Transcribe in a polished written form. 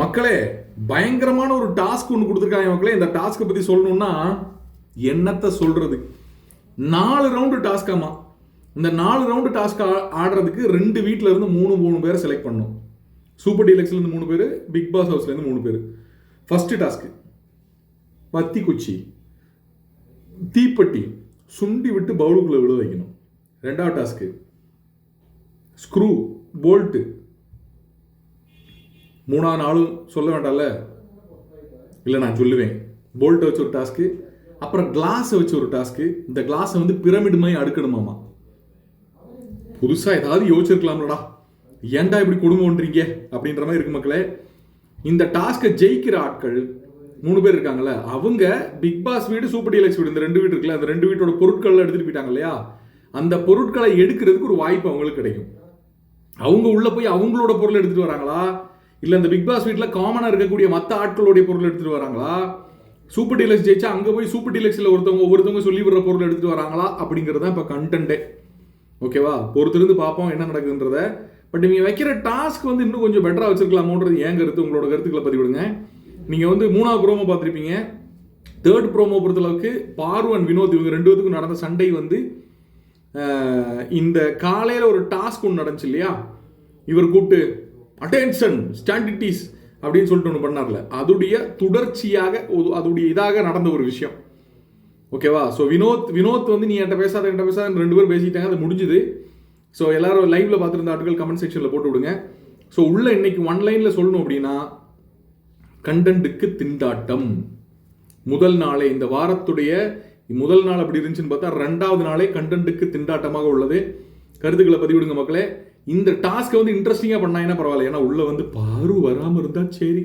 மக்களே, பயங்கரமான ஒரு டாஸ்க் ஒன்று கொடுத்துருக்காங்க மக்களே. இந்த டாஸ்க்கை பற்றி சொல்லணும்னா என்னத்தை சொல்றது. 4 ரவுண்டு டாஸ்காமா. இந்த 4 ரவுண்டு டாஸ்க் ஆடுறதுக்கு 2 வீட்டில் இருந்து 3 பேரை செலக்ட் பண்ணணும். சூப்பர் டீலக்ஸ்லேருந்து 3 பேர், பிக் பாஸ் ஹவுஸ்லேருந்து 3 பேர். ஃபர்ஸ்ட் டாஸ்க்கு பத்தி குச்சி, தீப்பெட்டி சுண்டி விட்டு பவுலுக்குள்ளே விழ வைக்கணும். 2வது டாஸ்க்கு ஸ்க்ரூ, போல்ட்டு. 3வது நாளும் சொல்ல வேண்டாம்ல, இல்லை நான் சொல்லுவேன். போல்ட்டை வச்சு ஒரு டாஸ்க்கு, அப்புறம் கிளாஸை வச்சு ஒரு டாஸ்க்கு. இந்த கிளாஸை வந்து பிரமிடு மாதிரி அடுக்கணுமாமா. புதுசாக ஏதாவது யோசிச்சிருக்கலாம்லடா, ஏன்டா இப்படி கொடுமைன்றீங்க அப்படின்ற மாதிரி இருக்கு மக்களே. இந்த டாஸ்க்கை ஜெயிக்கிற ஆட்கள் 3 பேர் இருக்காங்கல்ல, அவங்க பிக் பாஸ் வீடு, சூப்பர் டீலக்ஸ் வீடு, இந்த 2 வீடு இருக்குல்ல, அந்த 2 வீட்டோட பொருட்கள் எடுத்துட்டு போயிட்டாங்க இல்லையா, அந்த பொருட்களை எடுக்கிறதுக்கு ஒரு வாய்ப்பு அவங்களுக்கு கிடைக்கும். அவங்க உள்ள போய் அவங்களோட பொருள் எடுத்துட்டு வராங்களா, இல்லை இந்த பிக் பாஸ் வீட்டில் காமனாக இருக்கக்கூடிய மற்ற ஆட்களுடைய பொருள் எடுத்துட்டு வராங்களா, சூப்பர் டீலக்ஸ் ஜெயிச்சா அங்கே போய் சூப்பர் டீலக்ஸில் ஒவ்வொருத்தவங்க சொல்லி விடுற பொருள் எடுத்துட்டு வராங்களா அப்படிங்கிறது தான் இப்போ கண்டென்ட்டே. ஓகேவா, பொறுத்திருந்து பார்ப்போம் என்ன நடக்குதுன்றத. பட் நீங்கள் வைக்கிற டாஸ்க் வந்து இன்னும் கொஞ்சம் பெட்டராக வச்சிருக்கலாமோன்றது ஏன் கருத்து. உங்களோட கருத்துக்களை பதிவிடுங்க. நீங்கள் வந்து 3வது ப்ரோமோ பார்த்துருப்பீங்க. 3rd ப்ரோமோ பொறுத்தளவுக்கு பாரு அண்ட் வினோத் இவங்க 2 பேத்துக்கும் நடந்த சண்டை வந்து இந்த காலையில் ஒரு டாஸ்க் ஒன்று நடந்துச்சு இல்லையா, இவர் கூப்பிட்டு அட்டென்ஷன் ஸ்டாண்டிட்டிஸ் அப்படின்னு சொல்லிட்டு ஒன்று பண்ணார்ல, அதுடைய தொடர்ச்சியாக அதுடைய இதாக நடந்த ஒரு விஷயம். ஓகேவா, ஸோ வினோத் வந்து நீ என்கிட்ட பேசாத 2 பேரும் பேசிட்டாங்க, அது முடிஞ்சுது. ஸோ எல்லாரும் லைவ்ல பார்த்துருந்த ஆட்கள் கமெண்ட் செக்ஷனில் போட்டு விடுங்க. ஸோ உள்ள இன்னைக்கு 1 லைனில் சொல்லணும் அப்படின்னா, கண்டென்ட்டுக்கு திண்டாட்டம். முதல் நாளே, இந்த வாரத்துடைய முதல் நாள் அப்படி இருந்துச்சுன்னு பார்த்தா 2வது நாளே கண்டென்ட்டுக்கு திண்டாட்டமாக உள்ளது. கருத்துக்களை பதிவிடுங்க மக்களே. இந்த டாஸ்க்கை வந்து இன்ட்ரெஸ்டிங்காக பண்ணாங்கன்னா பரவாயில்ல, ஏன்னா உள்ள வந்து பாரு வராமல் இருந்தால் சரி.